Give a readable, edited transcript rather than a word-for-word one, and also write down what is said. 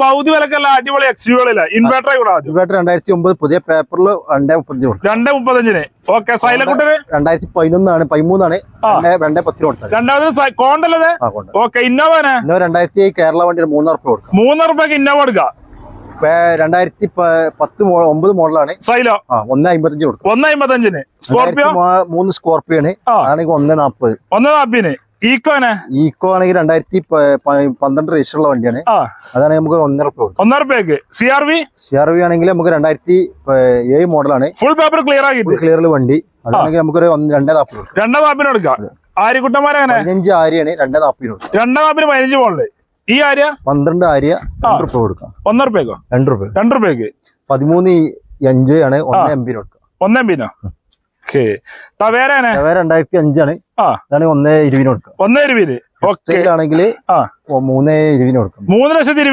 പകുതി വിലക്കല്ല അടിപൊളി എക്സ്യൂകളില്ല ഇൻവേർട്ടർ കൂടെ ഇൻവേർട്ടർ 2009 പുതിയ പേപ്പറിൽ 235 ഓക്കെ. സൈലക്കുട്ടിന് 2011 13 210 കൊടുത്തത്. രണ്ടാമത് കോണ്ടല്ലേ. ഓക്കെ. ഇന്നോവന് 2007 കേരള വണ്ടി 3 ഉറുപ്പ്യ കൊടുക്കും. 3 ഉറുപ്പ്യക്ക് ഇന്നോവ എടുക്കാം. 2010 മോഡലാണ്. സൈലോ 155 കൊടുക്കും. 155. സ്കോർപിയോ 3 സ്കോർപിയോ ആണെങ്കിൽ 140. 140. ഈക്കോ ആണെങ്കിൽ 2012 രജിസ്റ്റർ ഉള്ള വണ്ടിയാണ്. അതാണെങ്കിൽ നമുക്ക് 1.5 കൊടുക്കും. 1.5 രൂപയ്ക്ക്. CRV ആണെങ്കിൽ നമുക്ക് 2007 മോഡലാണ്. ഫുൾ പേപ്പർ ക്ലിയർ ആക്കി ക്ലിയറിൽ വണ്ടി. അതാണെങ്കിൽ നമുക്കൊരു 240 കൊടുക്കും. 240 കൊടുക്കാം. ആര്യക്കുട്ടന്മാരെ 15 ആര്യാണ് 240 കൊടുക്കും. 240 15 മോഡല്. ഈ ആര്യ 12 ആര്യ 2 രൂപ കൊടുക്കാം. 1 രൂപയ്ക്കോ? 2 രൂപയ്ക്ക്. 13 എൻജോയ് ആണ് 1 MB കൊടുക്കാം. 1 MB വേറെ 2005 ആണ്. അതാണ് 1.20 കൊടുക്കാം. 1.20 ആണെങ്കിൽ 3.20 കൊടുക്കാം. 3,20,000